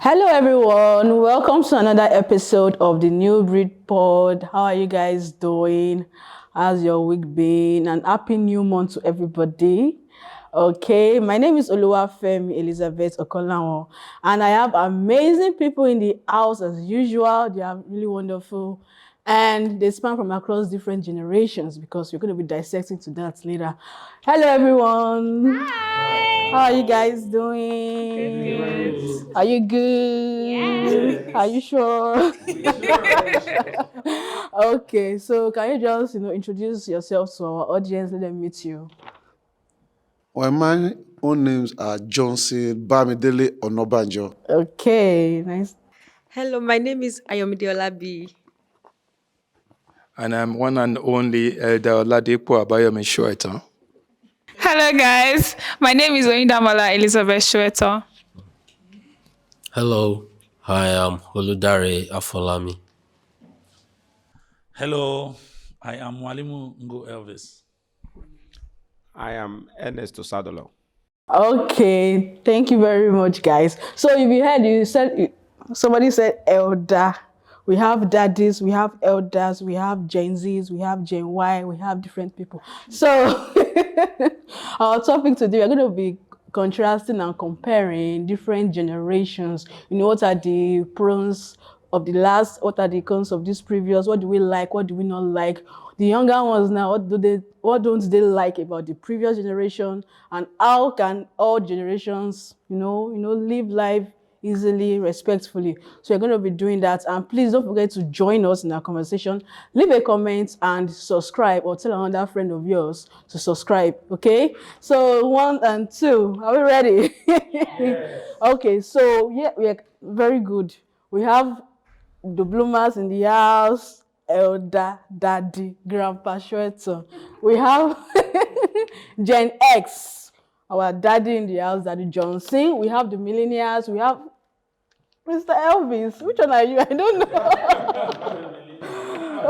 Hello everyone, welcome to another episode of the New Breed Pod. How are you guys doing? How's your week been? And happy new month to everybody. Okay, my name is Oluwafemi Elizabeth Okolawon, and I have amazing people in the house as usual. They are really wonderful, and they span from across different generations because we're going to be dissecting to that later. Hello everyone. Hi. How are you guys doing? Good. Are you good? Yes. Are you sure? Okay, so can you just introduce yourself to our audience? Let them meet you. Well, my own names are Johnson Bamidele Onobanjo. Okay, nice. Hello, my name is Ayomide Olabi. And I'm one and only Elder Oladipo Abayomi Shuetan. Hello guys, my name is Oyindamala Elizabeth Shueto. Hello, I am Oludare Afolami. Hello, I am Walimu Ngo Elvis. I am Ernest Osadolo. Okay, thank you very much, guys. So if you heard, somebody said elder. We have daddies, we have elders, we have Gen Zs, we have Gen Y, we have different people. So our topic today, we're going to be contrasting and comparing different generations. What are the pros of the last, what are the cons of this previous, what do we like, what do we not like? The younger ones now, what don't they like about the previous generation, and how can all generations, live life easily, respectfully. So we're going to be doing that, and please don't forget to join us in our conversation. Leave a comment and subscribe, or tell another friend of yours to subscribe. Okay, so 1 and 2, are we ready? Yes. Okay, so yeah, we are very good. We have the bloomers in the house, elder, daddy, grandpa, Shueto. We have Gen X, our daddy in the house, Daddy Johnson. We have the millennials. We have Mr. Elvis. Which one are you? I don't know.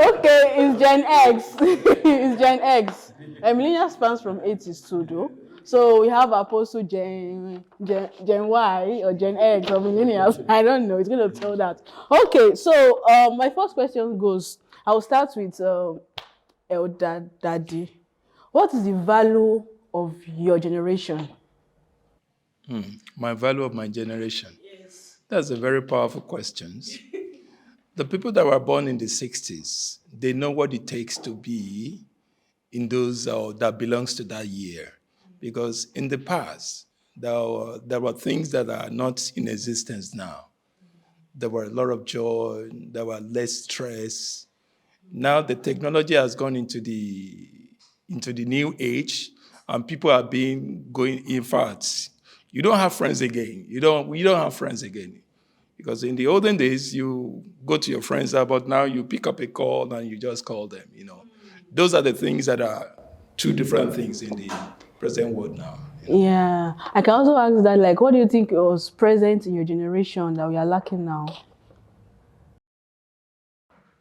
Okay, it's Gen X. It's Gen X. Millennial spans from 80s too, though. So we have Apostle Gen Y or Gen X or millennials. I don't know. It's going to tell that. Okay, so my first question goes, I'll start with Elder Daddy. What is the value of your generation? My value of my generation. Yes. That's a very powerful question. The people that were born in the 60s, they know what it takes to be in those that belongs to that year. Because in the past, there were things that are not in existence now. There were a lot of joy, there were less stress. Now the technology has gone into the new age, and people are going. In fact, you don't have friends again. We don't have friends again, because in the olden days you go to your friends, but now you pick up a call and you just call them. Those are the things that are two different things in the present world now. Yeah, I can also ask that, like, what do you think was present in your generation that we are lacking now?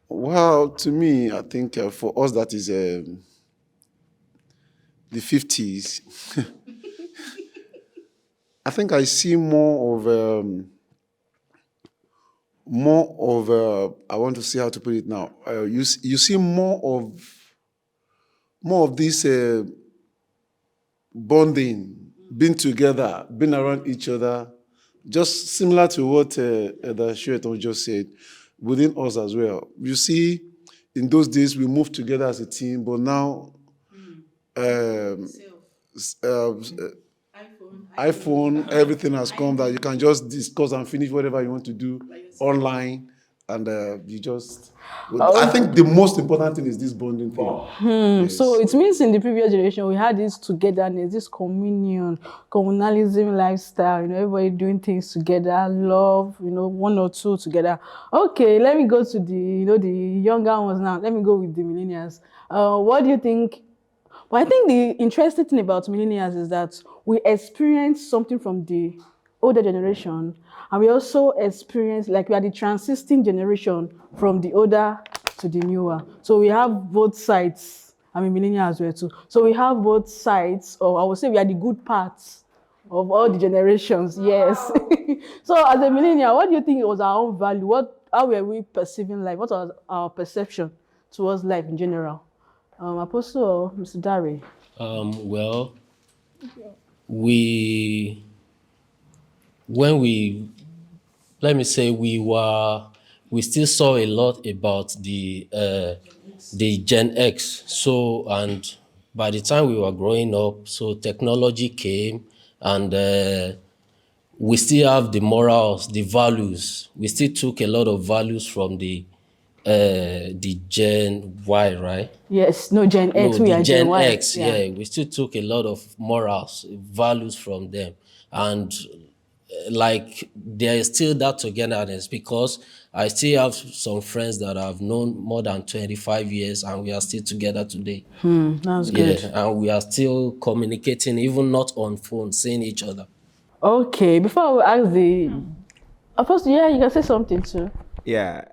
Well, to me, I think for us that is the 50s, I think I see more of I want to see how to put it now. You see more of this bonding, being together, being around each other, just similar to what the Shueton just said, within us as well. You see, in those days we moved together as a team, but now iPhone, everything has come that you can just discuss and finish whatever you want to do online, and you just. I think the most important thing is this bonding thing. Yes. So it means in the previous generation we had this togetherness, this communalism lifestyle. Everybody doing things together, love. One or two together. Okay, let me go to the younger ones now. Let me go with the millennials. What do you think? Well, I think the interesting thing about millennials is that we experience something from the older generation, and we also experience, like, we are the transiting generation from the older to the newer. So we have both sides. I mean, millennials as well too. So we have both sides, or I would say we are the good parts of all the generations. Yes. So as a millennial, what do you think was our own value? How were we perceiving life? What was our perception towards life in general? Apostle or Mr. Dari? Well, we when we let me say we still saw a lot about the Gen X. So, and by the time we were growing up, so technology came, and we still have the morals, the values. We still took a lot of values from the Gen Y, right? Yes, no, Gen No, X, we the are Gen Gen Y. X, yeah, we still took a lot of morals, values from them. And like there is still that togetherness because I still have some friends that I've known more than 25 years and we are still together today. That's Yeah, good. and we are still communicating, even not on phone, seeing each other. Okay, before I ask the Apostle, yeah, you can say something too. Yeah,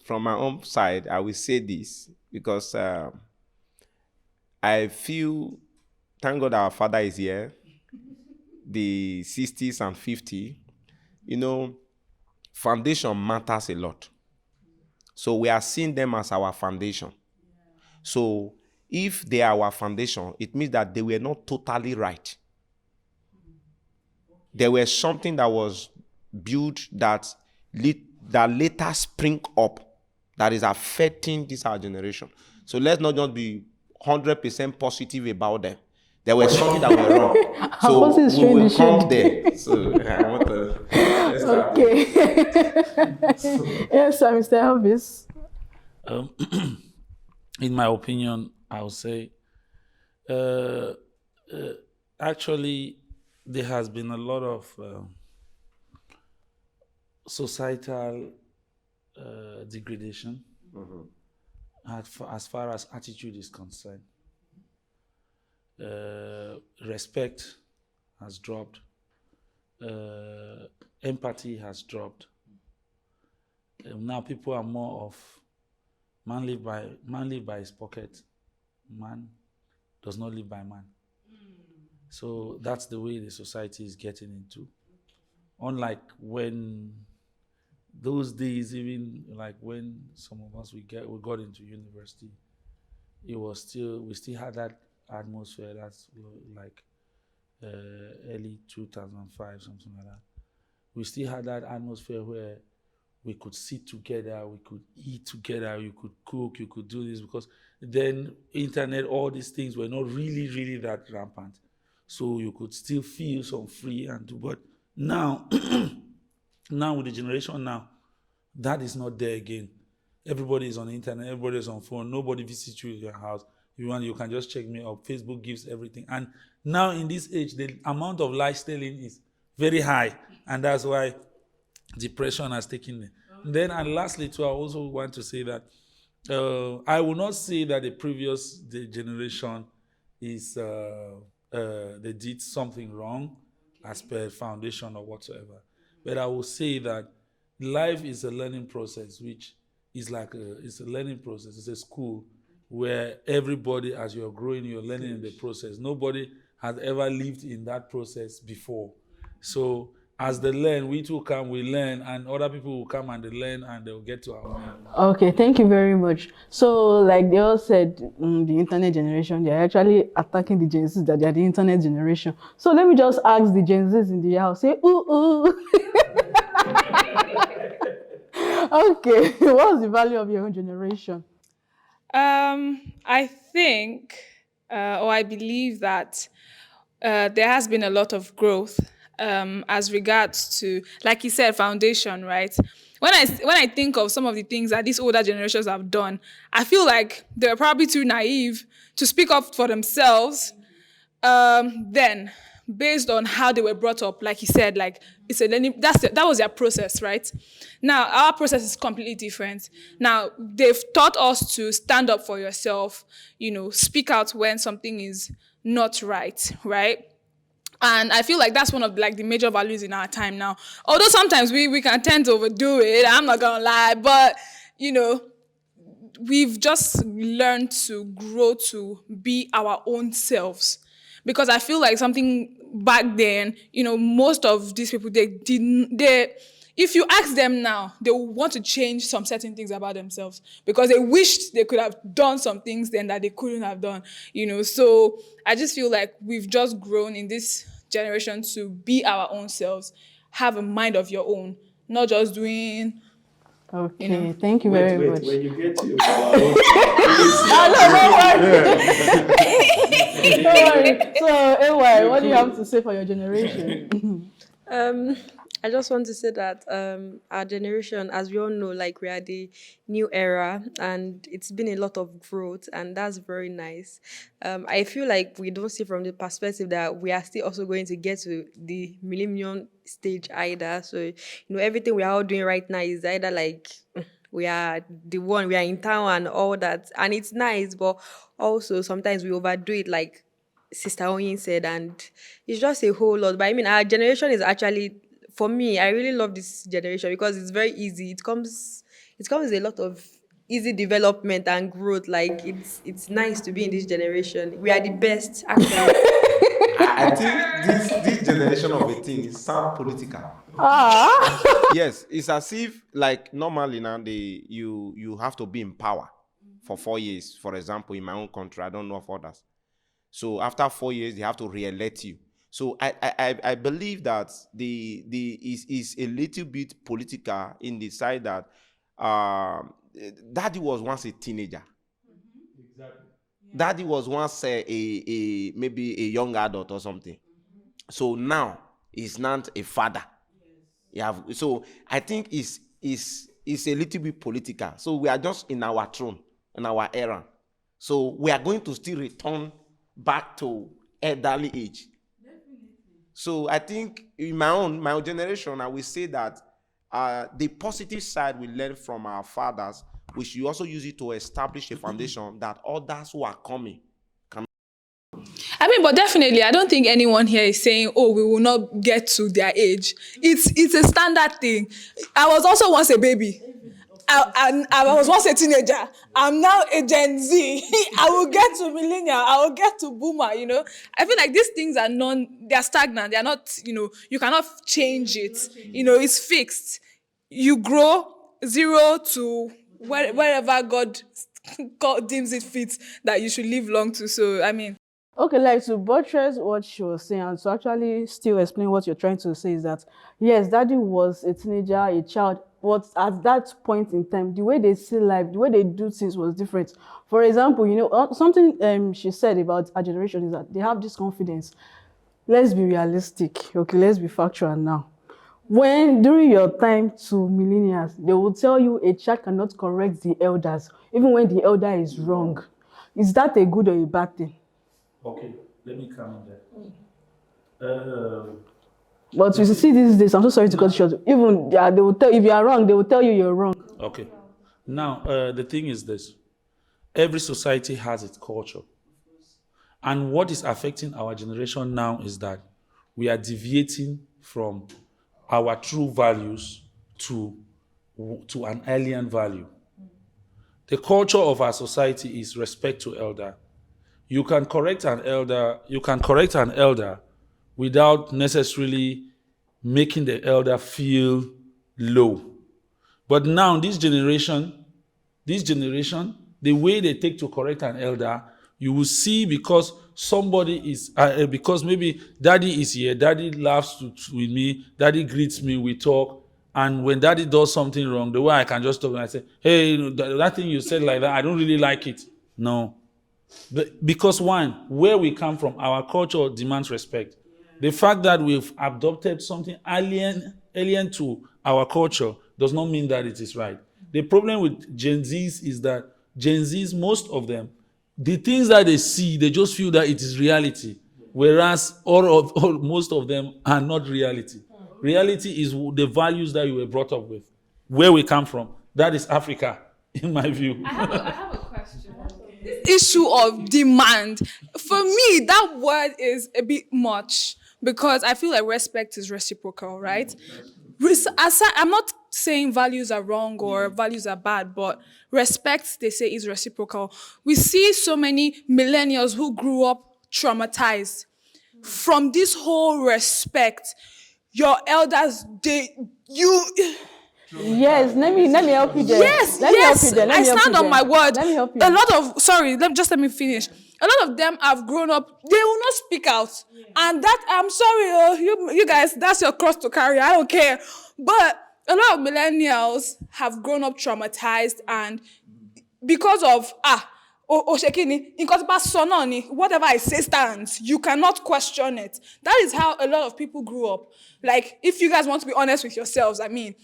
from my own side, I will say this because I feel, thank God our father is here, the 60s and 50. You know, foundation matters a lot. So we are seeing them as our foundation. So if they are our foundation, it means that they were not totally right. There was something that was built that later spring up that is affecting this our generation. So let's not just be 100% positive about them. There was something that went wrong. So Apostle is we showing the will come shade. there. So I want to let's start. Okay. Yes, sir, Mr. Elvis. In my opinion, I would say, actually, there has been a lot of societal degradation as far as attitude is concerned. Respect has dropped. Empathy has dropped. Now people are more of man live by his pocket. Man does not live by man. So that's the way the society is getting into. Unlike when those days, even like when some of us we got into university, we still had that atmosphere that's like early 2005, something like that. We still had that atmosphere where we could sit together, we could eat together, you could cook, you could do this, because then internet, all these things were not really that rampant. So you could still feel some free and do, but now, now with the generation now, that is not there again. Everybody is on the internet, everybody is on phone, nobody visits you in your house. If you want, you can just check me up. Facebook gives everything. And now in this age, the amount of life stealing is very high. And that's why depression has taken me. Then, and lastly, too, I also want to say that I will not say that the generation is they did something wrong as per foundation or whatsoever. But I will say that life is a learning process, which is it's a learning process. It's a school where everybody, as you're growing, you're learning in the process. Nobody has ever lived in that process before. So as they learn, we too come, we learn, and other people will come and they learn and they'll get to our own. Okay, thank you very much. So, like they all said, the internet generation, they're actually attacking the Gen Zs that they are the internet generation. So let me just ask the Gen Zs in the house, say, ooh, ooh. Okay, what's the value of your own generation? I think, or I believe that there has been a lot of growth as regards to, like you said, foundation, right? When I think of some of the things that these older generations have done, I feel like they were probably too naive to speak up for themselves. Then, based on how they were brought up, like you said, like it's a learning. That was their process, right? Now our process is completely different. Now they've taught us to stand up for yourself. Speak out when something is not right, right? And I feel like that's one of like the major values in our time now. Although sometimes we can tend to overdo it, I'm not gonna lie, but we've just learned to grow to be our own selves. because I feel like something back then, most of these people, they didn't, if you ask them now, they will want to change some certain things about themselves because they wished they could have done some things then that they couldn't have done, So I just feel like we've just grown in this generation to be our own selves, have a mind of your own, not just doing. Okay, thank you very much. When you get to your Don't worry. So, AY, what do you have to say for your generation? I just want to say that our generation, as we all know, like we are the new era, and it's been a lot of growth, and that's very nice. I feel like we don't see from the perspective that we are still also going to get to the millennium stage either. So, everything we are all doing right now is either like we are we are in town and all that, and it's nice, but also sometimes we overdo it, like Sister Oyin said, and it's just a whole lot. But I mean, our generation is actually, for me, I really love this generation because it's very easy. It comes with a lot of easy development and growth. Like it's nice to be in this generation. We are the best, actually. I think this generation of a thing is sound political. Yes, it's as if like normally now you have to be in power for 4 years. For example, in my own country, I don't know of others. So after 4 years, they have to re-elect you. So I believe that the is a little bit political in the side that Daddy was once a teenager. Exactly. Daddy was once a maybe a young adult or something. So now he's not a father. So I think it's a little bit political. So we are just in our throne, in our era. So we are going to still return back to elderly age. So I think in my own generation, I will say that the positive side we learn from our fathers, we should also use it to establish a foundation that others who are coming can. I mean, but definitely, I don't think anyone here is saying, "Oh, we will not get to their age." It's a standard thing. I was also once a baby. I was once a teenager. I'm now a Gen Z. I will get to millennial. I will get to boomer. I feel like these things are they're stagnant. They're not. You cannot change it. It's fixed. You grow 0 to wherever God deems it fit that you should live long to. So I mean. Okay, like to buttress what she was saying and to actually still explain what you're trying to say is that, yes, Daddy was a teenager, a child, but at that point in time, the way they see life, the way they do things was different. For example, something she said about our generation is that they have this confidence. Let's be realistic, okay, let's be factual now. When during your time to millennials, they will tell you a child cannot correct the elders, even when the elder is wrong. Is that a good or a bad thing? Okay, let me come in there. But you see these days, I'm so sorry to cut you short. Even they will tell, if you are wrong, they will tell you you're wrong. Okay. Now, the thing is this. Every society has its culture. And what is affecting our generation now is that we are deviating from our true values to an alien value. The culture of our society is respect to elder. You can correct an elder without necessarily making the elder feel low. But now this generation, the way they take to correct an elder, you will see because somebody is, because maybe Daddy is here, Daddy laughs with me, Daddy greets me, we talk, and when Daddy does something wrong, the way I can just talk and I say, hey, that thing you said like that, I don't really like it. No. Because one, where we come from, our culture demands respect. The fact that we've adopted something alien to our culture does not mean that it is right. The problem with Gen Zs is that Gen Zs, most of them, the things that they see, they just feel that it is reality. Whereas most of them are not reality. Reality is the values that you were brought up with. Where we come from, that is Africa, in my view. I have a question. This issue of demand, for me, that word is a bit much because I feel like respect is reciprocal, right? I'm not saying values are wrong or values are bad, but respect, they say, is reciprocal. We see so many millennials who grew up traumatized. from this whole respect, your elders, Yes, let me help you there. yes, Let me help you yes, there. Let I me help stand you on there. my word. Let me help you. A lot of, sorry, let me finish. A lot of them have grown up, they will not speak out. And that, I'm sorry, you guys, that's your cross to carry, I don't care. But a lot of millennials have grown up traumatized, and because of Oshekini, whatever I say stands. You cannot question it. That is how a lot of people grew up. Like, if you guys want to be honest with yourselves, I mean.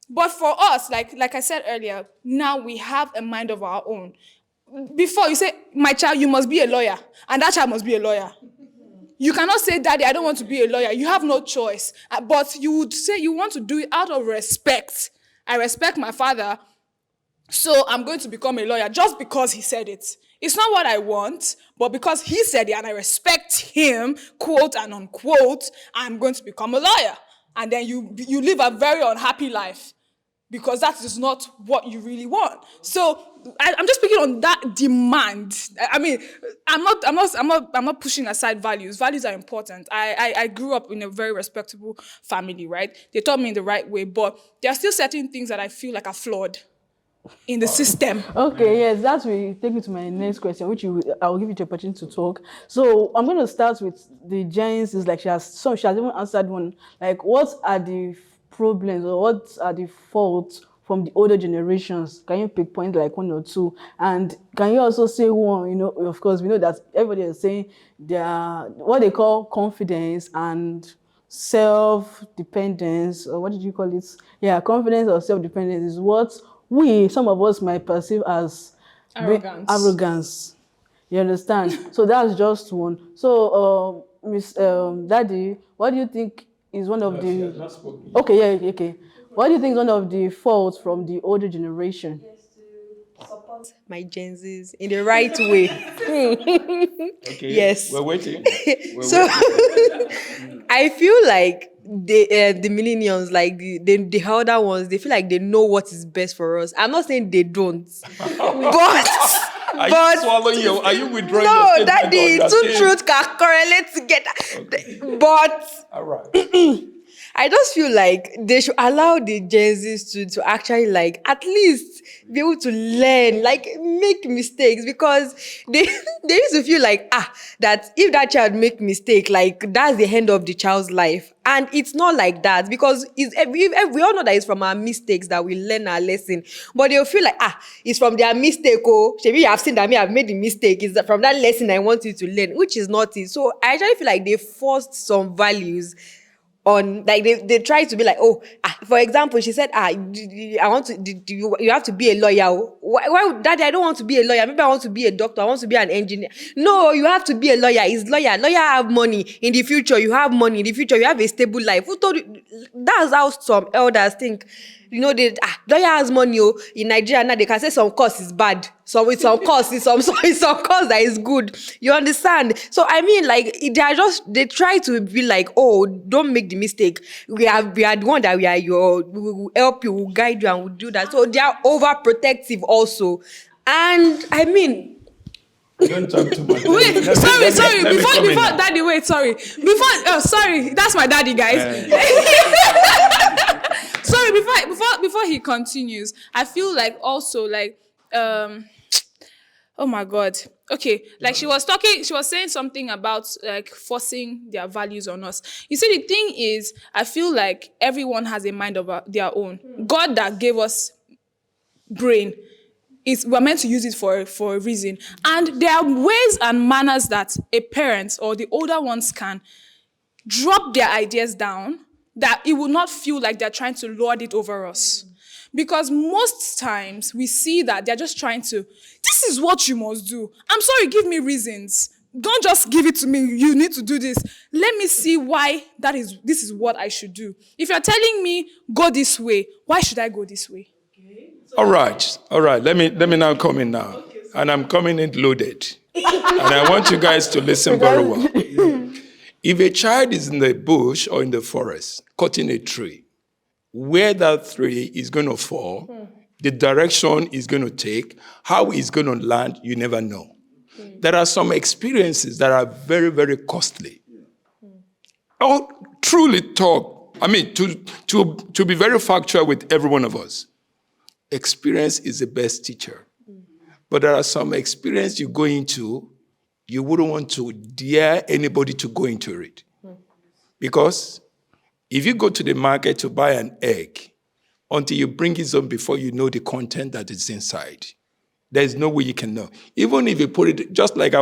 But for us, like I said earlier, now we have a mind of our own. Before you say, my child, you must be a lawyer, and that child must be a lawyer. You cannot say, Daddy, I don't want to be a lawyer. You have no choice. But you would say you want to do it out of respect. I respect my father, so I'm going to become a lawyer just because he said it. It's not what I want, but because he said it and I respect him, quote and unquote, I'm going to become a lawyer. And then you live a very unhappy life because that is not what you really want. So I'm just speaking on that demand. I mean, I'm not pushing aside values. Values are important. I grew up in a very respectable family, right? They taught me in the right way, but there are still certain things that I feel like are flawed in the system. Okay, yes, that will take me to my next question, which I'll give you the opportunity to talk. So I'm going to start with the Janes. Is like she has even answered one. Like, what are the problems or what are the faults from the older generations? Can you pick point like one or two? And can you also say one? You know, of course, we know that everybody is saying they are what they call confidence and self-dependence, or what did you call it? Yeah, confidence or self-dependence is what some of us might perceive as arrogance. You understand? So that's just one. So, Miss Daddy, what do you think is one of the? Okay, yeah, okay. What do you think is one of the faults from the older generation? My Gen Zs in the right way. Okay. Yes. We're waiting. So I feel like the millennials, like the elder ones, they feel like they know what is best for us. I'm not saying they don't, but Are you swallowing your? Are you withdrawing your no, statement? that Or the you are two saying- truths can correlate together. Okay. But All right. I just feel like they should allow the Gen Zs to actually like at least be able to learn, like make mistakes, because they they used to feel like that if that child make mistake, like that's the end of the child's life. And it's not like that, because we all know that it's from our mistakes that we learn our lesson. But they'll feel like it's from their mistake. Oh, maybe you have seen that me, I've made the mistake. It's from that lesson I want you to learn, which is not it. So I actually feel like they forced some values on, like they try to be like, for example, she said, I want to, you have to be a lawyer. Oh. Why, Daddy, I don't want to be a lawyer. Maybe I want to be a doctor. I want to be an engineer. No, you have to be a lawyer. It's lawyer. Lawyer have money. In the future, you have money. In the future, you have a stable life. Who told you? That's how some elders think. You know, they lawyer has money. Oh. In Nigeria now, they can say some course is bad. So with some course, it's some course that is good. You understand? So I mean, like they try to be like, oh, don't make the mistake. We are the one that we will help you, will guide you, and will do that. So they are overprotective also. And I mean, Don't talk too much. Wait, sorry. Before Daddy, wait, sorry. Sorry, that's my daddy, guys. Sorry, before he continues, I feel like also like oh my God. Okay, like she was saying something about like forcing their values on us. You see, the thing is, I feel like everyone has a mind of their own. God that gave us brain, we're meant to use it for a reason. And there are ways and manners that a parent or the older ones can drop their ideas down, that it will not feel like they're trying to lord it over us. Because most times we see that they're just trying to, this is what you must do. I'm sorry, give me reasons. Don't just give it to me. You need to do this. Let me see why this is what I should do. If you're telling me go this way, why should I go this way? All right. Let me now come in now, and I'm coming in loaded, and I want you guys to listen very well. If a child is in the bush or in the forest cutting a tree, where that tree is going to fall, the direction it's going to take, how it's going to land, you never know. There are some experiences that are very, very costly. I'll truly talk. I mean, to be very factual with every one of us, experience is the best teacher. But there are some experience you go into, you wouldn't want to dare anybody to go into it. Because if you go to the market to buy an egg, until you bring it home before you know the content that is inside, there is no way you can know. Even if you put it, just like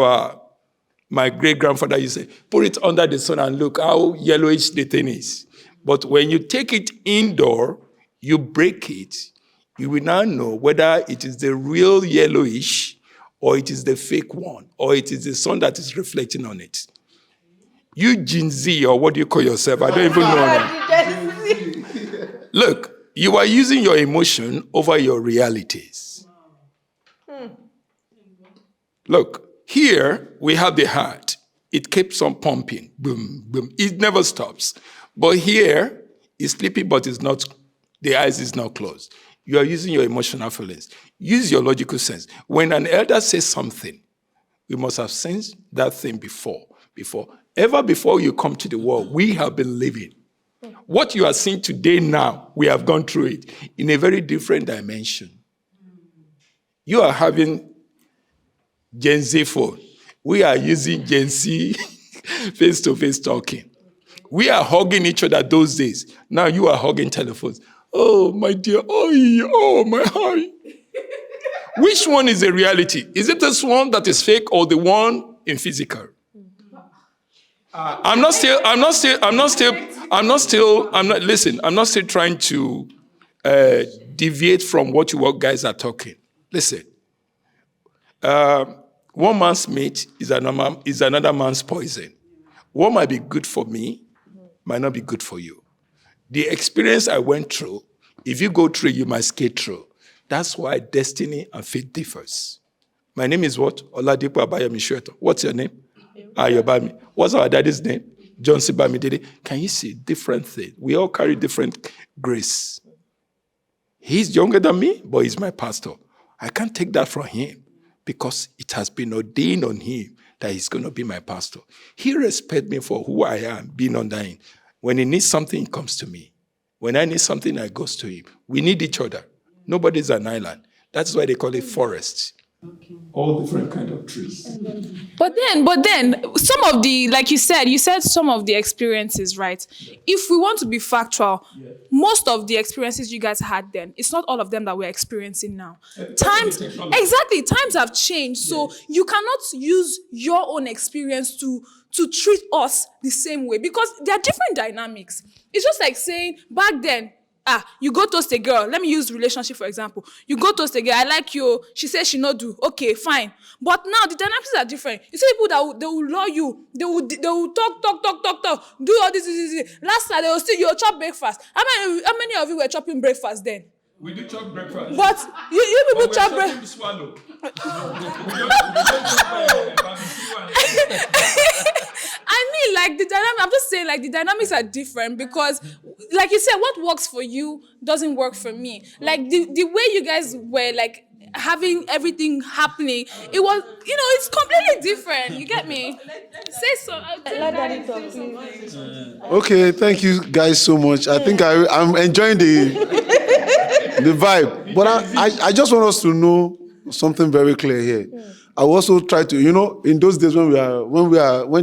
my great-grandfather used to say, put it under the sun and look how yellowish the thing is. But when you take it indoor, you break it, you will now know whether it is the real yellowish or it is the fake one, or it is the sun that is reflecting on it. You Gen Z, or what do you call yourself? I don't even know. Look, you are using your emotion over your realities. Look, here we have the heart. It keeps on pumping. Boom, boom. It never stops. But here, it's sleeping, but it's not, the eyes is not closed. You are using your emotional feelings. Use your logical sense. When an elder says something, we must have sensed that thing before. Ever before you come to the world, we have been living. What you are seeing today now, we have gone through it in a very different dimension. You are having Gen Z phone. We are using Gen Z face-to-face talking. We are hugging each other those days. Now you are hugging telephones. Oh, my dear. Oh, my hi. Which one is the reality? Is it this one that is fake or the one in physical? I'm not still trying to deviate from what you guys are talking. Listen, one man's meat is another man's poison. What might be good for me might not be good for you. The experience I went through, if you go through, you might skate through. That's why destiny and fate differs. My name is what? Oladipo Abayomi Shueto. What's your name? Ayobami. What's our daddy's name? John Sibamidele. Can you see different things? We all carry different grace. He's younger than me, but he's my pastor. I can't take that from him because it has been ordained on him that he's going to be my pastor. He respects me for who I am, being under him. When he needs something, he comes to me. When I need something, I go to him. We need each other. Nobody's an island. That's why they call it forests. All different kind of trees. But then, some of the, like you said some of the experiences, right? If we want to be factual, most of the experiences you guys had then, it's not all of them that we're experiencing now. Times have changed. So you cannot use your own experience to treat us the same way because there are different dynamics. It's just like saying back then, you go toast a girl. Let me use relationship for example. You go toast a girl. I like you. She says she not do. Okay, fine. But now the dynamics are different. You see people they will lure you. They will talk. Do all this. Last night they will still you chop breakfast. How many of you were chopping breakfast then? We do chop breakfast. But you people chop breakfast. I mean, like the dynamic. I'm just saying, like the dynamics are different because, like you said, what works for you doesn't work for me. Like the way you guys were like having everything happening, it was, it's completely different. You get me? Say so. Let Daddy talk, please. Okay, thank you guys so much. I think I'm enjoying the vibe, but I just want us to know something very clear here. I also try to, in those days when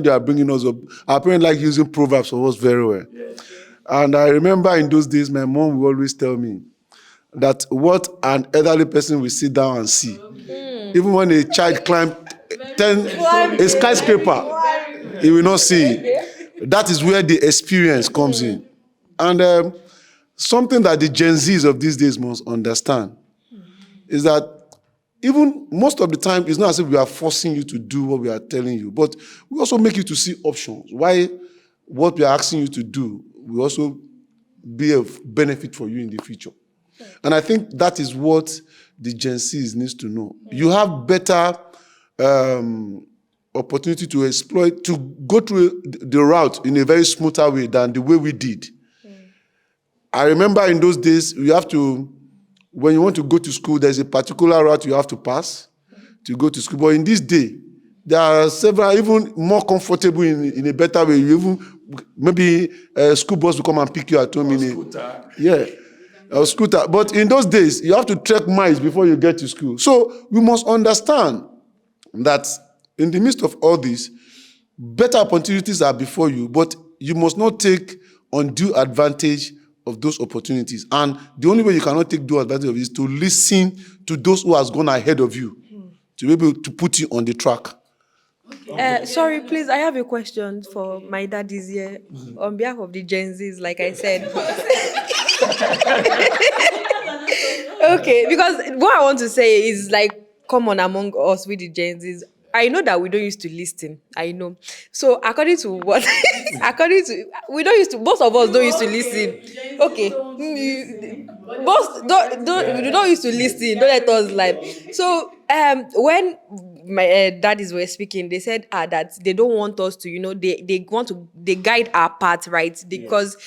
they are bringing us up, our parents like using proverbs for us very well. And I remember in those days, my mom would always tell me that what an elderly person will sit down and see, even when a child climbs a skyscraper, he will not see it. That is where the experience comes in. And something that the Gen Zs of these days must understand is that even most of the time, it's not as if we are forcing you to do what we are telling you, but we also make you to see options. Why what we are asking you to do will also be of benefit for you in the future. And I think that is what the Gen Zs needs to know. You have better opportunity to exploit, to go through the route in a very smoother way than the way we did. I remember in those days, when you want to go to school, there's a particular route you have to pass to go to school. But in this day, there are several, even more comfortable in a better way. You even maybe a school bus will come and pick you at 2 minutes. Scooter. Yeah, a scooter. But in those days, you have to trek miles before you get to school. So we must understand that in the midst of all this, better opportunities are before you, but you must not take undue advantage of those opportunities. And the only way you cannot take due advantage of it is to listen to those who has gone ahead of you, to be able to put you on the track. Sorry, please. I have a question for my daddies here on behalf of the Gen Zs, like I said. Okay, because what I want to say is like common among us with the Gen Zs. I know that we don't used to listen. I know. So according to what, we don't used to. Most of us don't used to listen. Okay, most we don't used to listen. Don't let us lie. So when my daddies were speaking, they said that they don't want us to, they guide our path, right? Because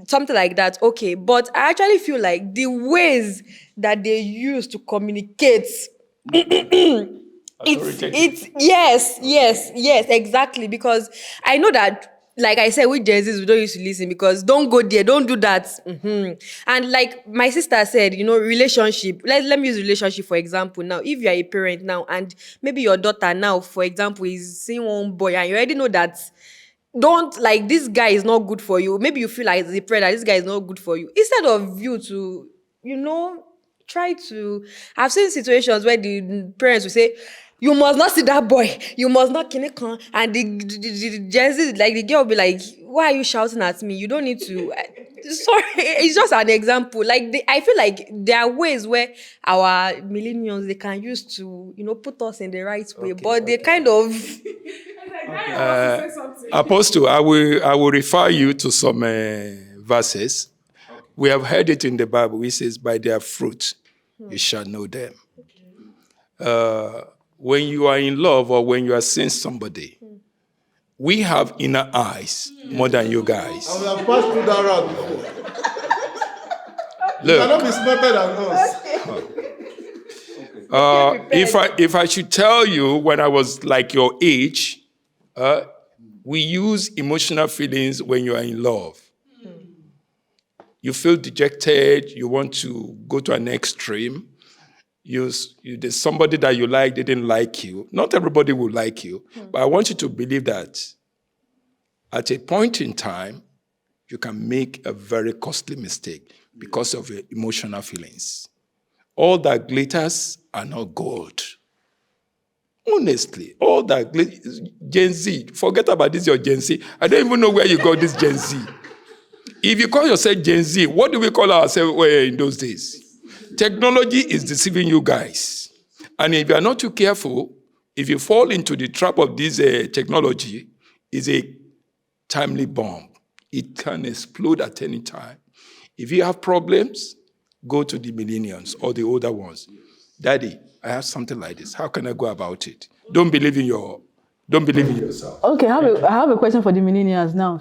something like that. Okay, but I actually feel like the ways that they use to communicate. It's yes, exactly. Because I know that, like I said, with Gen Zs, we don't used to listen because don't go there, don't do that. And like my sister said, relationship. Let me use relationship for example. Now, if you are a parent now, and maybe your daughter now, for example, is seeing one boy, and you already know that don't like this guy is not good for you. Maybe you feel like as a parent that this guy is not good for you. Instead of you to, try to. I've seen situations where the parents will say, "You must not see that boy. You must not kill him." And the Gen Z, like the girl will be like, "Why are you shouting at me? You don't need to." Sorry, it's just an example. Like I feel like there are ways where our millennials they can use to, put us in the right way, but they kind of. Apostle, I will refer you to some verses. We have heard it in the Bible. It says, "By their fruit you shall know them." When you are in love or when you are seeing somebody, we have inner eyes more than you guys. And we have passed through that route before. You cannot be smarter than us. If I should tell you when I was like your age, we use emotional feelings when you are in love. You feel dejected, you want to go to an extreme. There's somebody that you like, they didn't like you. Not everybody will like you, but I want you to believe that at a point in time, you can make a very costly mistake because of your emotional feelings. All that glitters are not gold. Honestly, all that Gen Z, forget about this, your Gen Z. I don't even know where you got this Gen Z. If you call yourself Gen Z, what do we call ourselves in those days? Technology is deceiving you guys. And if you are not too careful, if you fall into the trap of this technology, it's a timely bomb. It can explode at any time. If you have problems, go to the millennials or the older ones. Daddy, I have something like this. How can I go about it? Don't believe in yourself. Okay, I have a question for the millennials now.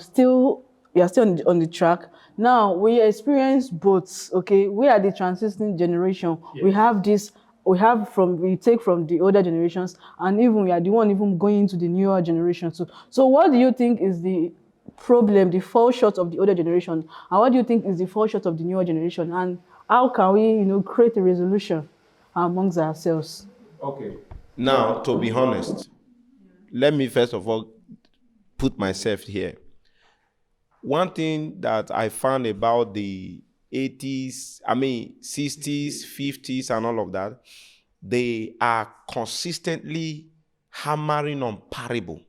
We are still on the track. Now, we experience both, okay? We are the transitioning generation. Yes. We take from the older generations, and even we are the one even going into the newer generation. So what do you think is the problem, the fall short of the older generation? And what do you think is the fall short of the newer generation? And how can we, create a resolution amongst ourselves? Okay. Now, to be honest, let me first of all put myself here. One thing that I found about the 60s, 50s, and all of that, they are consistently hammering on parable.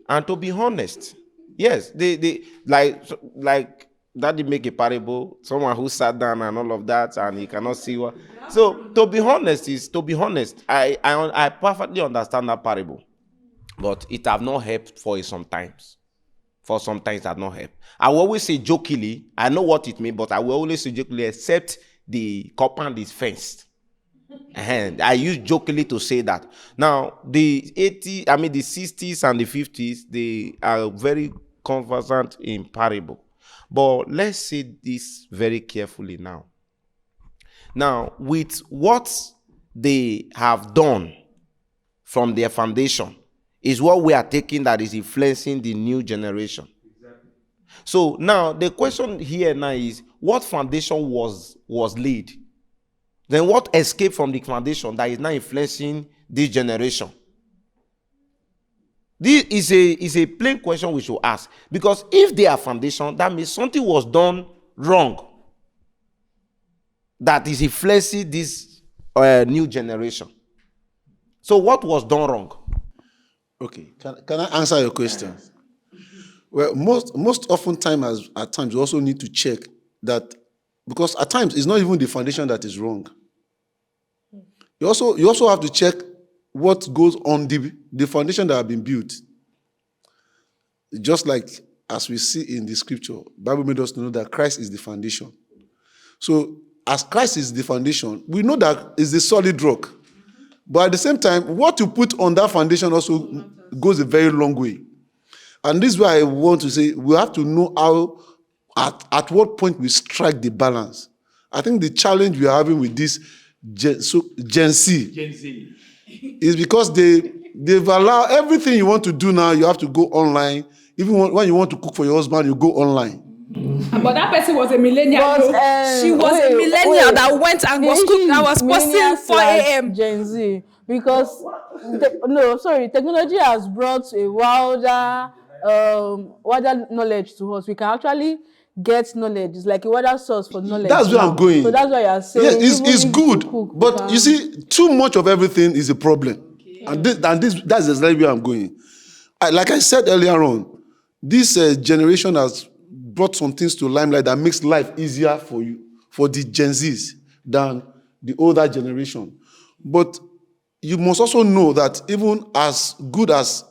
And to be honest, yes, they like Daddy make a parable, someone who sat down and all of that, and he cannot see what. So to be honest, I perfectly understand that parable, but it have not helped for some times. For some times, it have not helped. I will always say jokingly, I know what it means, but I will always say jokingly, except the compound is fenced. And I use jokingly to say that. Now, the 60s and the 50s, they are very conversant in parable. But let's say this very carefully now. Now, with what they have done from their foundation is what we are taking that is influencing the new generation. Exactly. So now the question here now is, what foundation was laid? Then what escaped from the foundation that is now influencing this generation? This is a plain question we should ask. Because if they are foundation, that means something was done wrong that is influencing this new generation. So what was done wrong? Okay, can I answer your question? Well, most often at times you also need to check that, because at times it's not even the foundation that is wrong. You also have to check what goes on the foundation that have been built. Just like as we see in the scripture, Bible made us to know that Christ is the foundation. So as Christ is the foundation, we know that is the solid rock. But at the same time, what you put on that foundation also goes a very long way. And this is why I want to say we have to know how, at what point we strike the balance. I think the challenge we are having with this Gen Z is because they've allowed everything you want to do now, you have to go online. Even when you want to cook for your husband, you go online. But that person was a millennial. She was a millennial that went and was cooking. That was posting 4 a.m. Gen Z, because technology has brought a wider knowledge to us. We can actually get knowledge. It's like a wider source for knowledge. That's where I'm going. So that's why you are saying. Yes, it's good, but you see, too much of everything is a problem, and that's exactly where I'm going. Like I said earlier on, this generation has brought some things to limelight that makes life easier for the Gen Zs than the older generation. But you must also know that even as good as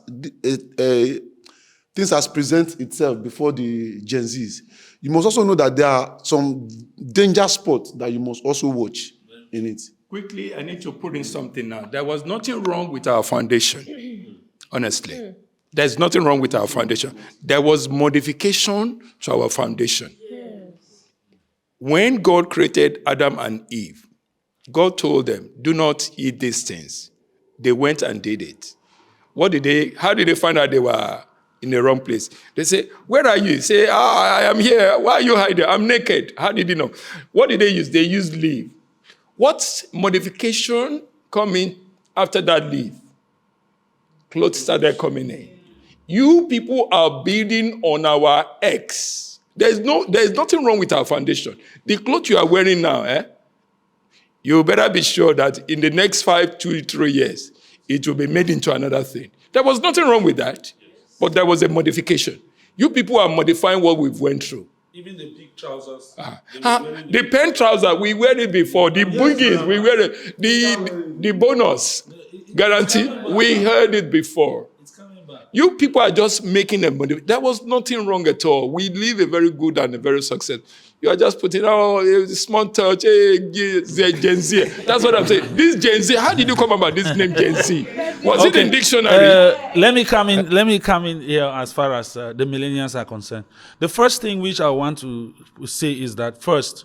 things has present itself before the Gen Zs, you must also know that there are some danger spots that you must also watch in it. Quickly, I need to put in something now. There was nothing wrong with our foundation, honestly. There's nothing wrong with our foundation. There was modification to our foundation. Yes. When God created Adam and Eve, God told them, do not eat these things. They went and did it. How did they find out they were in the wrong place? They say, where are you? Say, I am here. Why are you hiding? I'm naked. How did you know? What did they use? They used leaf. What modification coming after that leaf? Clothes started coming in. You people are building on our eggs. There's nothing wrong with our foundation. The clothes you are wearing now, you better be sure that in the next 5 to 3 years, it will be made into another thing. There was nothing wrong with that, but there was a modification. You people are modifying what we've went through. Even the big trousers. The pen trousers, we wear it before. The boogies, we wear it. The bonus guarantee, we heard it before. You people are just making a money. There was nothing wrong at all. We live a very good and a very successful. You are just putting, a small touch, Gen Z. That's what I'm saying. This Gen Z, how did you come about this name Gen Z? Was it in dictionary? Let me come in here as far as the millennials are concerned. The first thing which I want to say is that first,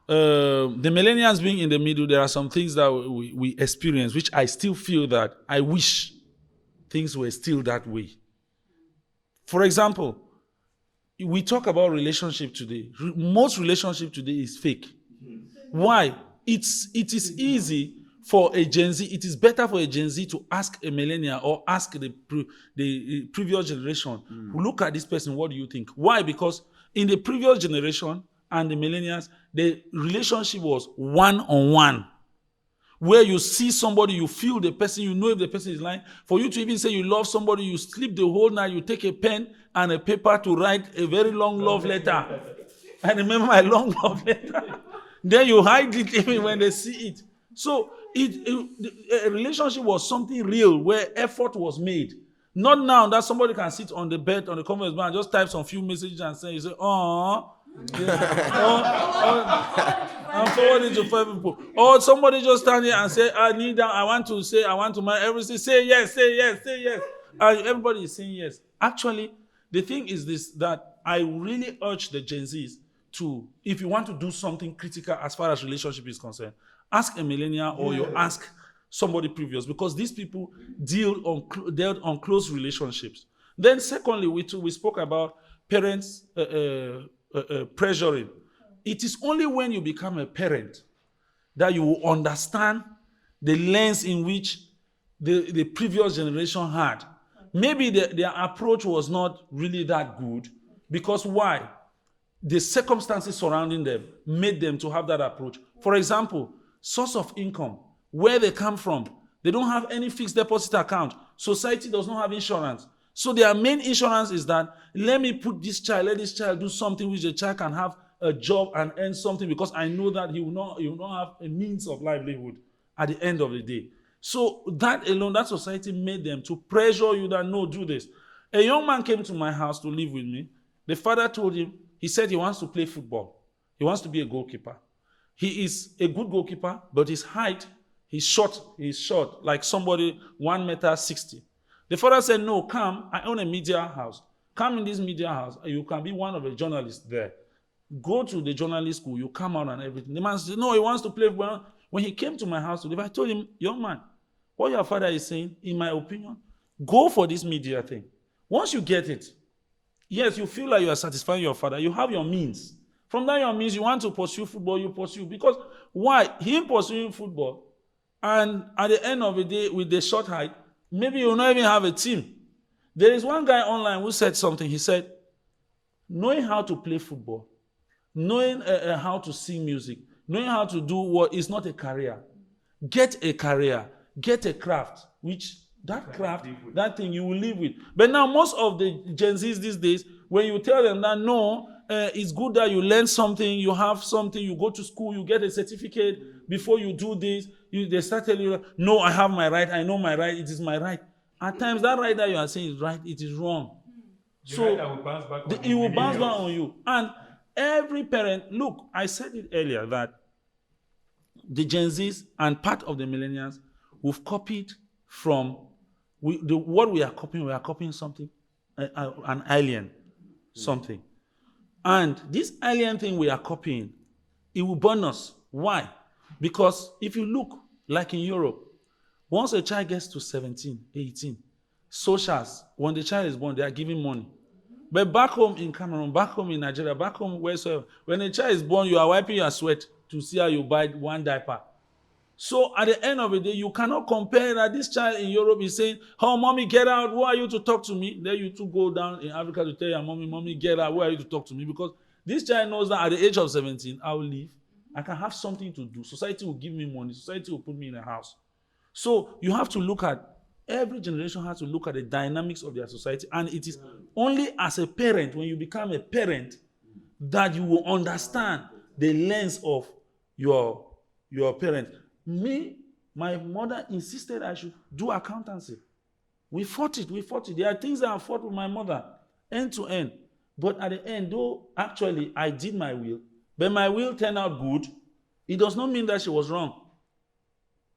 the millennials being in the middle, there are some things that we experience, which I still feel that I wish things were still that way. For example, we talk about relationship today. Most relationship today is fake. Why? It is easy for a Gen Z. It is better for a Gen Z to ask a millennial or ask the previous generation, look at this person, what do you think? Why? Because in the previous generation and the millennials, the relationship was one-on-one. Where you see somebody, you feel the person, you know if the person is lying. For you to even say you love somebody, you sleep the whole night, you take a pen and a paper to write a very long love letter. I remember my long love letter. Then you hide it even when they see it. So a relationship was something real where effort was made. Not now that somebody can sit on the bed, on the conference bar and just type some few messages and say, oh, I'm forwarding to 5 people. Or somebody just stand here and say, I want to marry. Everybody say yes. And everybody is saying yes. Actually, the thing is this, that I really urge the Gen Zs to, if you want to do something critical as far as relationship is concerned, ask a millennial or you ask somebody previous, because these people dealt on close relationships. Then secondly, we spoke about parents pressuring. It is only when you become a parent that you will understand the lens in which the previous generation had. Maybe their approach was not really that good, because why? The circumstances surrounding them made them to have that approach. For example, source of income, where they come from. They don't have any fixed deposit account. Society does not have insurance. So their main insurance is that, let this child do something which the child can have a job and earn something, because I know that he will not have a means of livelihood at the end of the day. So that alone, that society made them to pressure you that, no, do this. A young man came to my house to live with me. The father told him, he said he wants to play football. He wants to be a goalkeeper. He is a good goalkeeper, but his height, he's short, like somebody 1.60 m. The father said, no, come, I own a media house. Come in this media house, you can be one of the journalists there. Go to the journalist school, you come out and everything. The man said, no, he wants to play. Well, when he came to my house to live, I told him, young man, what your father is saying, in my opinion, go for this media thing. Once you get it, yes, you feel like you are satisfying your father, you have your means. From that your means, you want to pursue football, you pursue. Because why? Him pursuing football, and at the end of the day, with the short height, maybe you'll not even have a team. There is one guy online who said something. He said, knowing how to play football, knowing how to sing music, knowing how to do what is not a career. Get a career, get a craft, which that craft, that thing you will live with. But now most of the Gen Zs these days, when you tell them that, no, it's good that you learn something, you have something, you go to school, you get a certificate before you do this, they start telling you, no, I have my right, I know my right, it is my right. At times, that right that you are saying is right, it is wrong. So it will bounce back on you. And every parent, look, I said it earlier that the Gen Zs and part of the millennials, we've copied from what we are copying something, an alien something. And this alien thing we are copying, it will burn us. Why? Because if you look, like in Europe, once a child gets to 17, 18, socials, when the child is born, they are giving money. But back home in Cameroon, back home in Nigeria, back home wheresoever, when a child is born, you are wiping your sweat to see how you buy one diaper. So at the end of the day, you cannot compare that this child in Europe is saying, oh, mommy, get out. Who are you to talk to me? Then you two go down in Africa to tell your mommy, get out. Who are you to talk to me? Because this child knows that at the age of 17, I will leave. I can have something to do. Society will give me money. Society will put me in a house. So you have to look at, every generation has to look at the dynamics of their society. And it is only as a parent, when you become a parent, that you will understand the lens of your parent. Me, my mother insisted I should do accountancy. We fought it. There are things that I fought with my mother, end to end. But at the end, though, actually, I did my will, but my will turned out good, it does not mean that she was wrong.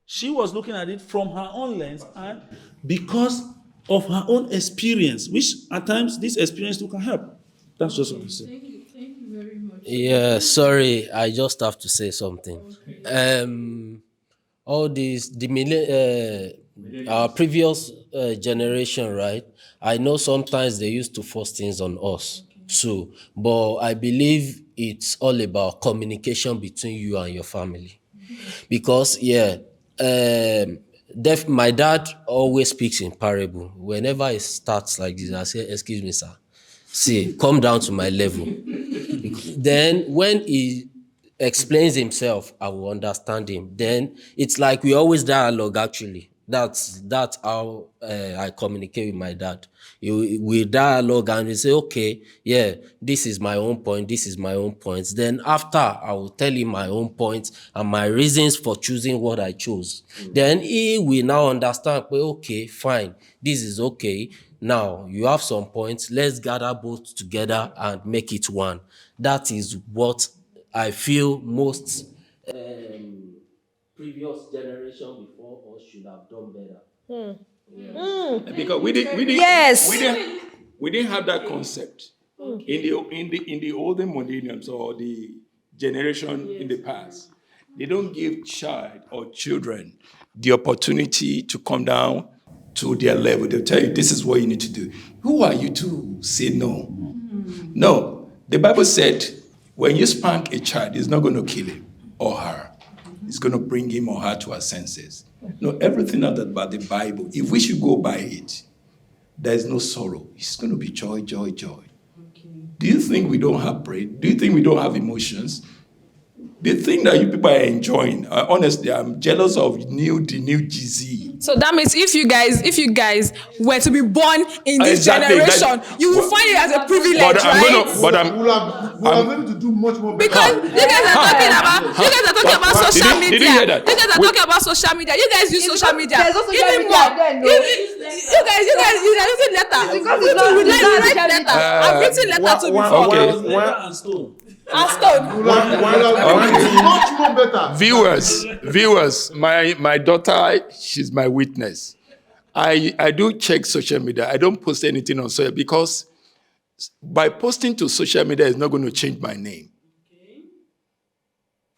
She was looking at it from her own lens, and because of her own experience, which at times this experience too can help. That's just what I say. Thank you very much. Yeah, sorry, I just have to say something. All these, our previous generation, right? I know sometimes they used to force things on us too, but I believe it's all about communication between you and your family. Because, my dad always speaks in parable. Whenever it starts like this, I say, excuse me, sir. See, come down to my level. Then when he explains himself, I will understand him. Then it's like we always dialogue, actually. That's how I communicate with my dad. We dialogue and we say, okay, yeah, this is my own point, this is my own point. Then after, I will tell him my own points and my reasons for choosing what I chose. Then he will now understand, well, okay, fine, this is okay. Now, you have some points, let's gather both together and make it one. That is what I feel most previous generation before us should have done better. Because we didn't have that concept in the olden millenniums or the generation in the past. They don't give child or children the opportunity to come down to their level. They'll tell you, this is what you need to do. Who are you to say no? No, the Bible said when you spank a child, it's not going to kill him or her. It's going to bring him or her to her senses. No, everything about the Bible, if we should go by it, there is no sorrow. It's going to be joy, joy, joy. Do you think we don't have brain? Do you think we don't have emotions? The thing that you people are enjoying, honestly, I'm jealous of the new GZ. So that means if you guys were to be born in this generation, you will find it as a privilege, right? We'll have able to do much more better. Because you guys are talking about social media. Did you hear that? You guys are talking about social media. You guys use social media. There's no social Even media more. then, no. You guys are using letter. Because it's not Write letter. I've written letter to before. Okay. And stone. And stone. Much more better. Viewers, my daughter, she's my witness. I do check social media. I don't post anything on social because by posting to social media is not going to change my name.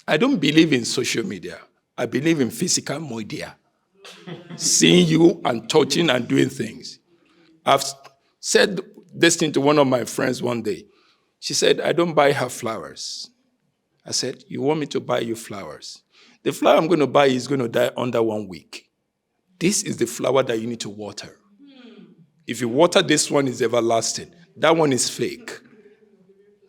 I don't believe in social media. I believe in physical media. Seeing you and touching and doing things. I've said this thing to one of my friends one day. She said, I don't buy her flowers. I said, you want me to buy you flowers? The flower I'm going to buy is going to die under 1 week. This is the flower that you need to water. If you water this one, it's everlasting. That one is fake.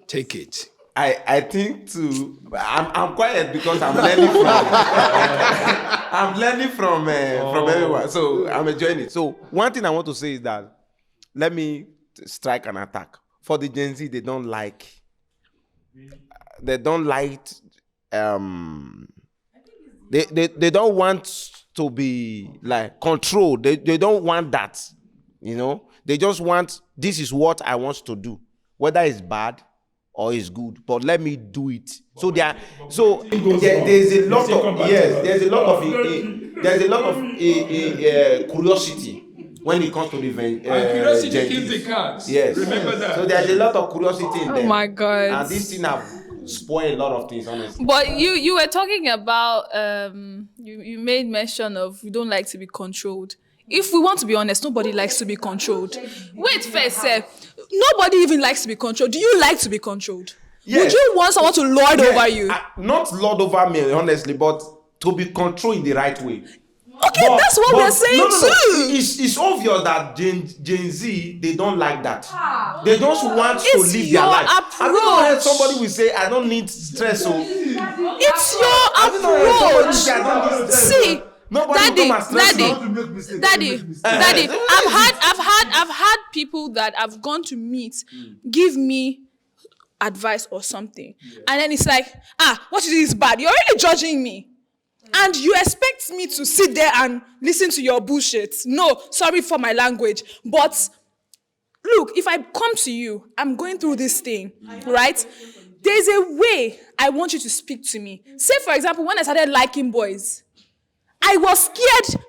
Take it. I think too. I'm quiet because I'm learning from. I'm learning from everyone, so I'm enjoying it. So one thing I want to say is that let me strike an attack for the Gen Z. They don't like. They don't like. They don't want to be like controlled. They don't want that. You know. They just want. This is what I want to do, whether it's bad or it's good, but let me do it. So there's a lot of curiosity when it comes to the Curiosity Gen kills Z. the cats. Yes. Remember that. So there's a lot of curiosity in them. Oh my God. And this thing have spoiled a lot of things, honestly. But you were talking about you made mention of we don't like to be controlled. If we want to be honest, nobody likes to be controlled. Wait first, sir. Nobody even likes to be controlled. Do you like to be controlled? Yes. Would you want someone to lord over you? Not lord over me, honestly, but to be controlled in the right way. Okay, that's what we're saying too. It's obvious that Gen Z, they don't like that. They just want to It's live your their life. approach. I don't know if somebody will say, I don't need stress. So It's your approach. See, Daddy, I've had people that I've gone to meet give me advice or something, and then it's like, what you do is bad. You're already judging me, and you expect me to sit there and listen to your bullshit. No, sorry for my language, but look, if I come to you, I'm going through this thing, right? There's a way I want you to speak to me. Say, for example, when I started liking boys, I was scared.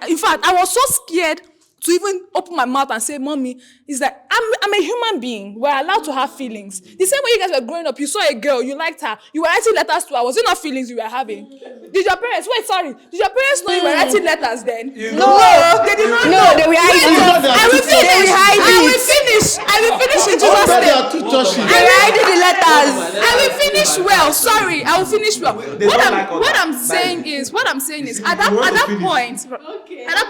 In fact, I was so scared to even open my mouth and say, Mommy, is that I'm a human being. We're allowed to have feelings. The same way you guys were growing up, you saw a girl, you liked her, you were writing letters to her. Was it not feelings you were having? Did your parents know you were writing letters then? No, they did not no, know. they will hide it. I will finish in Jesus' They name. are too touchy. They will hide the letters. I will finish well. Sorry, I will finish well. What I'm saying is, at that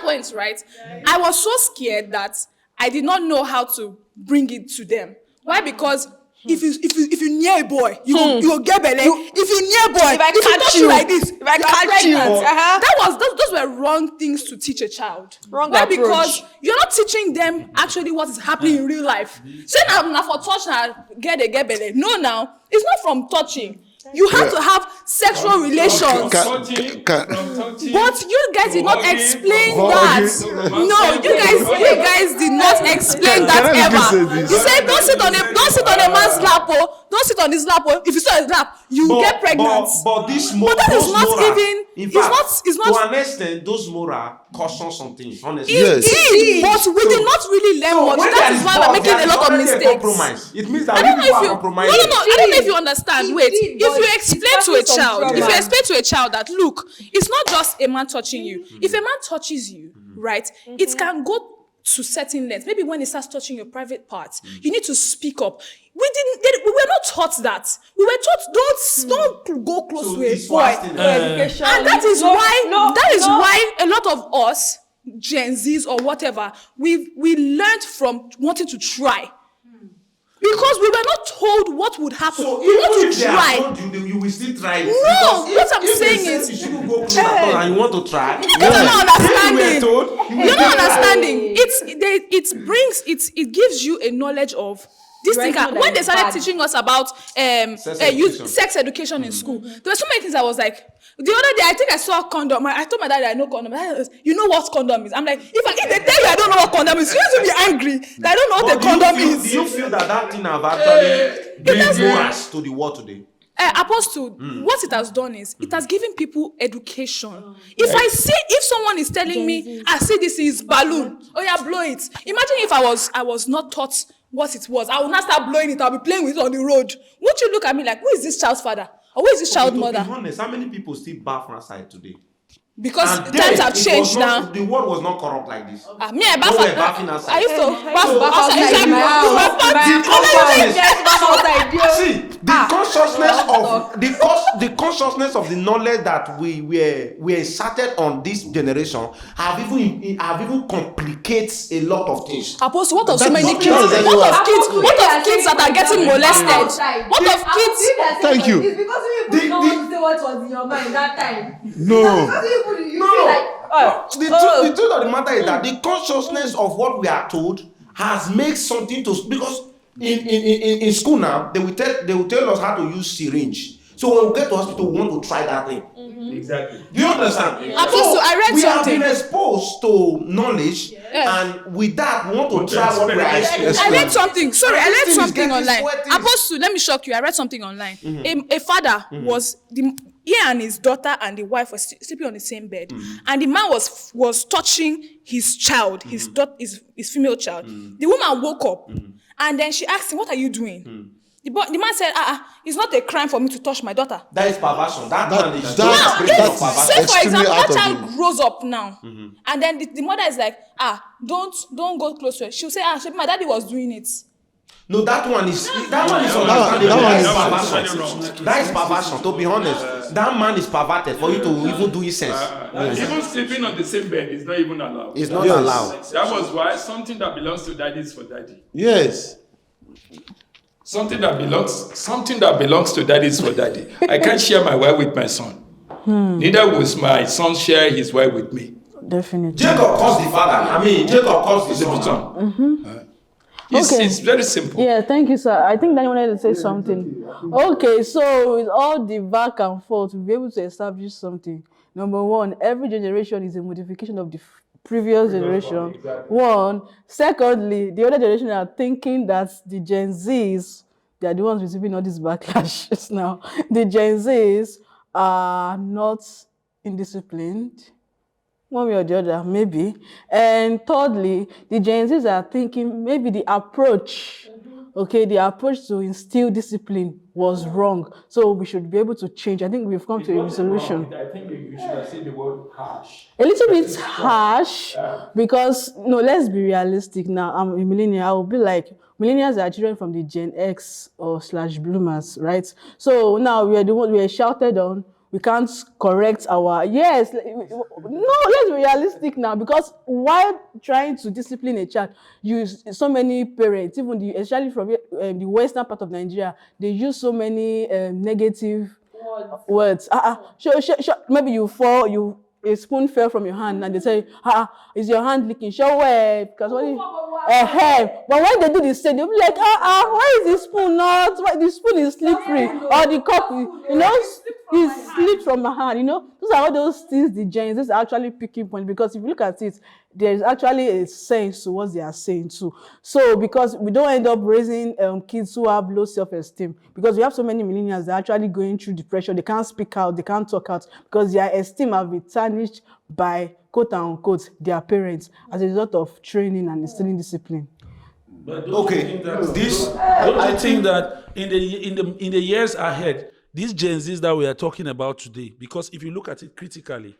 point, right? I was so scared that I did not know how to bring it to them. Why? Because if you near a boy, you go get belly. If you near a boy, If I you catch touch you, like this, if I catch you, those were wrong things to teach a child. Wrong Why? approach. Because you're not teaching them actually what is happening in real life. Say now for touch now get belly. No, now it's not from touching. You have to have sexual relations. But you guys did not explain that. No, you guys did not explain that ever. You said don't sit on a man's lap, don't sit on his lap. If you sit on his lap, you get pregnant. But this But that is not even. It's not. To an extent, those moral caution something. Honestly, Indeed, but we did not really learn much. That is why we're making a lot of mistakes. It means that I don't we know if are you. compromising. No. I don't know if you understand. Wait, Indeed, if you but explain it's to a causing some child, trouble. if you explain to a child that look, it's not just a man touching you. If a man touches you, right, it can go to certain lengths. Maybe when it starts touching your private parts, you need to speak up. We were not taught that. We were taught don't go close to a boy. And that is why a lot of us, Gen Zs or whatever, we learned from wanting to try. Because we were not told what would happen. So we want even if to they try. have told you, you will still try it. No, Because what I'm if saying they is- say you shouldn't go close at all and you want to try, You're not understanding. if you were told, you will You're not still try. understanding. It gives you a knowledge of this thing. When they started teaching us about sex education in school, there were so many things I was like, the other day I think I saw a condom. I told my dad I know condom. You know what condom is? I'm like, if they tell you I don't know what condom is, you need to be angry that I don't know what a condom is. Do you feel that thing have actually bring mass to the world today? Apostle, what it has done is it has given people education. If someone is telling me, I see this is balloon, oh yeah, blow it. Imagine if I was not taught what it was. I will not start blowing it. I'll be playing with it on the road. Won't you look at me like, who is this child's father? Or who is this child's mother? To be honest, how many people still bath outside today? Because And times then have it was changed not- now. The world was not corrupt like this. Me, I No were bathing bath. outside. I used to bath outside. outside Inside my house. my See, the consciousness of the consciousness of the knowledge that we started on this generation have even complicates a lot of things. Apostle, what of so That many is- kids? that is What of kids that are getting molested? What of kids? Thank you. It's because you don't want to say what was in your mind that time. No. The truth of the matter is that the consciousness of what we are told has made something to, because in school now they will tell us how to use syringe. So when we get to hospital, we want to try that thing. Exactly. Do you understand? Apostle, I read we have something. been exposed to knowledge, and with that, we want to try what we are exposed I to. read something. Sorry, I And this read thing is something getting online. sweaty. Apostle, let me shock you. I read something online. A father was he and his daughter and the wife were sleeping on the same bed, and the man was touching his child, his female child. The woman woke up, and then she asked him, "What are you doing?" The man said, it's not a crime for me to touch my daughter. That is perversion. That man is that- Now, just that is say for extremely example, out that of child the- grows up now, and then the mother is like, don't go close to her. She'll say, my daddy was doing it. No, that one is understandable. that one is- Perversion. That is perversion. To be honest, that man is perverted for you to even do his sense. Even sleeping on the same bed is not even allowed. It's not Yes. allowed. That was why something that belongs to daddy is for daddy. Yes. Something that belongs to daddy is for daddy. I can't share my wife with my son. Neither will my son share his wife with me. Definitely. Jacob calls the father. Jacob calls the son. It's very simple. Yeah, thank you, sir. I think Danny wanted to say something. Okay, so with all the back and forth, we'll be able to establish something. Number one, every generation is a modification of the previous generation. One. Secondly, the other generation are thinking that the Gen Zs, they are the ones receiving all these backlashes now. The Gen Zs are not indisciplined. One way or the other, maybe. And thirdly, the Gen Zs are thinking maybe the approach to instill discipline was wrong. So we should be able to change. I think we've come to a resolution. I think you should have said the word harsh. A little bit harsh because, let's be realistic now. I'm a millennial. I will be like, millennials are children from the Gen X or /bloomers, right? So now we are shouted on. We can't correct our, let's be realistic now, because while trying to discipline a child, so many parents, even especially from the western part of Nigeria, they use so many negative words. Maybe you fall, a spoon fell from your hand and they say, is your hand leaking? Show where, because but when they do the same, they'll be like, why is the spoon not? Why the spoon is slippery, or the cup, is slipped from my hand. Those are all those things the Gen Zs are actually picking point, because if you look at it, there is actually a sense to what they are saying too. So because we don't end up raising kids who have low self-esteem, because we have so many millennials that are actually going through depression. They can't speak out, they can't talk out, because their esteem have been tarnished by, quote unquote, their parents as a result of training and instilling discipline. But don't you think that in the years ahead, these Gen Zs that we are talking about today, because if you look at it critically,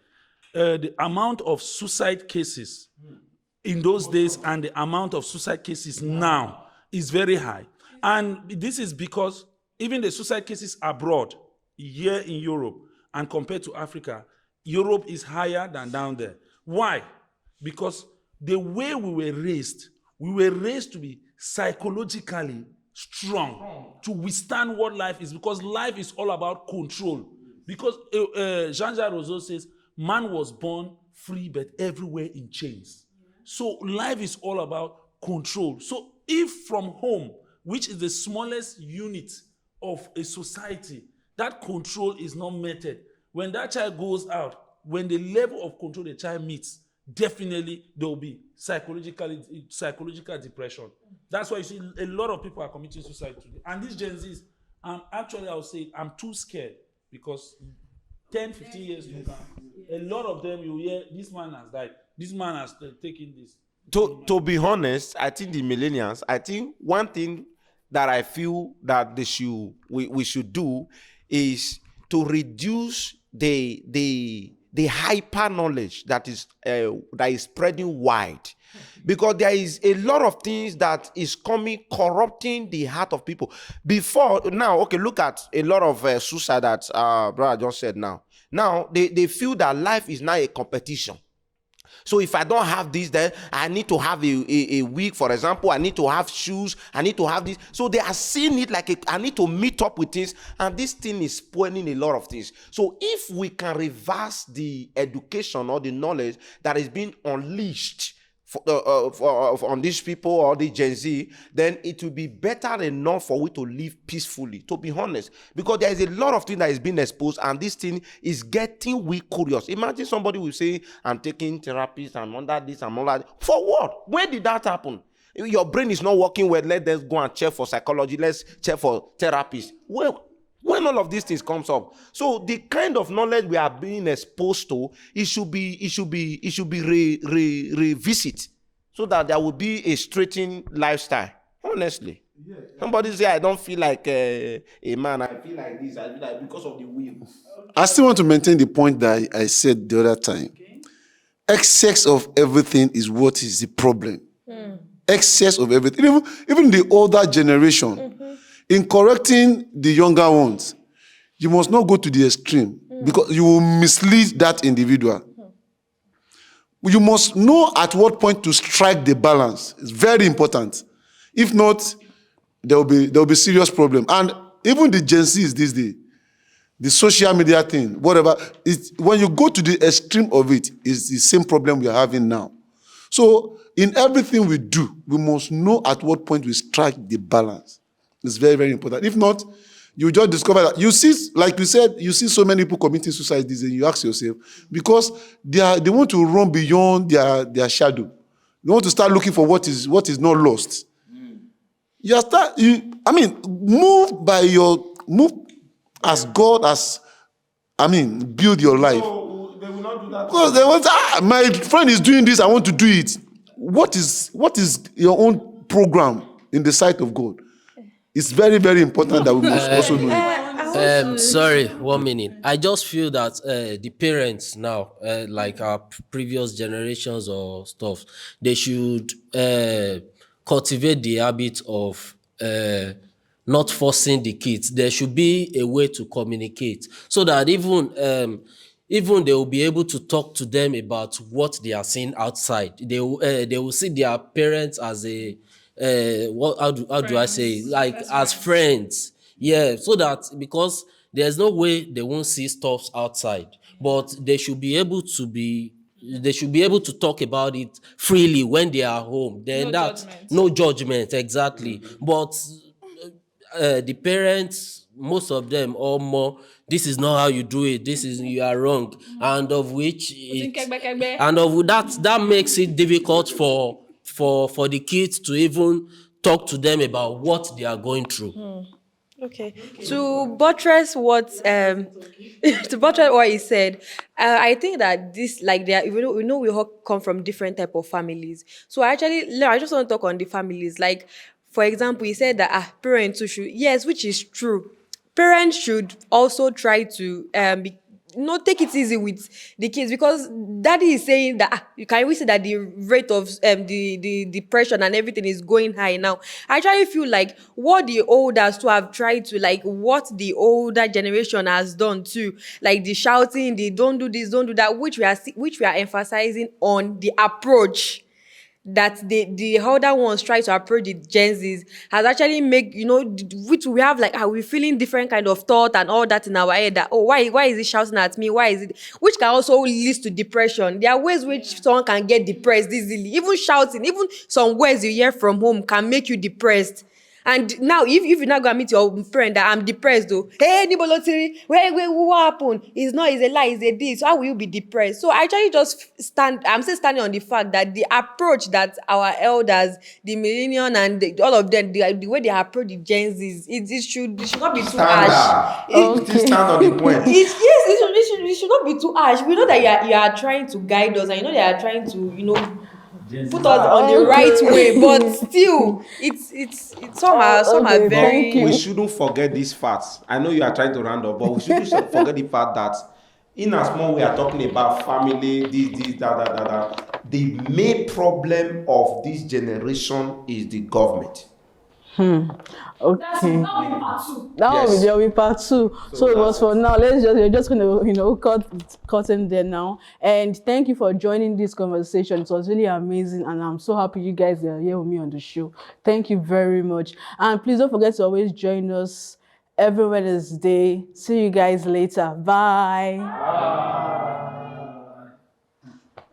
the amount of suicide cases in those days and the amount of suicide cases now is very high. And this is because even the suicide cases abroad, here in Europe, and compared to Africa, Europe is higher than down there. Why? Because the way we were raised to be psychologically strong, to withstand what life is, because life is all about control. Because Jean-Jacques Rousseau says, man was born free but everywhere in chains. So life is all about control. So if from home, which is the smallest unit of a society, that control is not meted, when that child goes out, when the level of control the child meets, definitely there will be psychological depression. That's why you see a lot of people are committing suicide today. And these Gen Zs, actually I would say I'm too scared, because 10, 15 years to come, a lot of them you hear, this man has died, this man has taken this. To be honest, I think the millennials, I think one thing that I feel that we should do is to reduce the hyper knowledge that is spreading wide, because there is a lot of things that is corrupting the heart of people. Before now, okay, look at a lot of suicide that brother just said. Now they feel that life is now a competition. So if I don't have this, then I need to have a wig, for example. I need to have shoes. I need to have this. So they are seeing it like I need to meet up with things. And this thing is spoiling a lot of things. So if we can reverse the education or the knowledge that is being unleashed on these people or the Gen Z, then it will be better enough for we to live peacefully, to be honest. Because there is a lot of things that is being exposed, and this thing is getting we curious. Imagine somebody will say, I'm taking therapies and under this and all that. For what? When did that happen? Your brain is not working well, let us go and check for psychology, let's check for therapists. Well, when all of these things comes up, so the kind of knowledge we are being exposed to, it should be revisit, so that there will be a straightened lifestyle. Honestly, somebody say, I don't feel like a man. I feel like this. I feel like because of the will. I still want to maintain the point that I said the other time. Excess of everything is what is the problem. Excess of everything. Even the older generation. In correcting the younger ones, you must not go to the extreme, because you will mislead that individual. You must know at what point to strike the balance. It's very important. If not, there will be serious problem. And even the Gen Zs these days, the social media thing, whatever, when you go to the extreme of it, it's the same problem we are having now. So in everything we do, we must know at what point we strike the balance. It's very, very important. If not, you just discover that you see, like you said, you see so many people committing suicide these days, and you ask yourself, because they want to run beyond their shadow. They want to start looking for what is not lost. Move as God has, build your life. So they will not do that. Because they want, my friend is doing this, I want to do it. What is your own program in the sight of God? It's very, very important that we must also know it. Sorry, 1 minute. I just feel that the parents now, like our previous generations or stuff, they should cultivate the habit of not forcing the kids. There should be a way to communicate, so that even they will be able to talk to them about what they are seeing outside. They will see their parents as a how do I say, like, as friends. Yeah, so that, because there's no way they won't see stuff outside, but they should be able to talk about it freely when they are home. Then no judgment, exactly. But the parents, most of them or more, this is not how you do it, you are wrong, and of that makes it difficult for the kids to even talk to them about what they are going through. Okay. To buttress what he said, I think that this, like, there, we know we all come from different type of families. So I just want to talk on the families. Like, for example, he said that parents should, yes, which is true. Parents should also try to take it easy with the kids, because daddy is saying that can we see that the rate of the depression and everything is going high now. I actually feel like what the elders to have tried to, like, what the older generation has done too, like the shouting, the don't do this, don't do that, which we are emphasizing on the approach that the elder ones try to approach the Gen Zs, has actually make, which we have, like, are we feeling different kind of thought and all that in our head, that, oh, why is he shouting at me, why is it, which can also lead to depression. There are ways which someone can get depressed easily. Even shouting, even some words you hear from home can make you depressed. And now, if you now go and meet your friend that I'm depressed though, hey, Nibolotiri, wait, what happened? It's not, it's a lie, it's a this. How will you be depressed? So I actually just I'm still standing on the fact that the approach that our elders, the millennium and all of them, the way they approach the Gen Zs, it should not be too harsh. Still stand on the point. It should not be too harsh. We know that you are trying to guide us, and you know they are trying to, put us on the right way, but still, it's some are very. We shouldn't forget these facts. I know you are trying to round up, but we shouldn't forget the fact that in as much we are talking about family, this, that. The main problem of this generation is the government. Okay. That Yes. will be part 2. So it was for now. We're just gonna cut in there now. And thank you for joining this conversation. It was really amazing, and I'm so happy you guys are here with me on the show. Thank you very much. And please don't forget to always join us every Wednesday. See you guys later. Bye.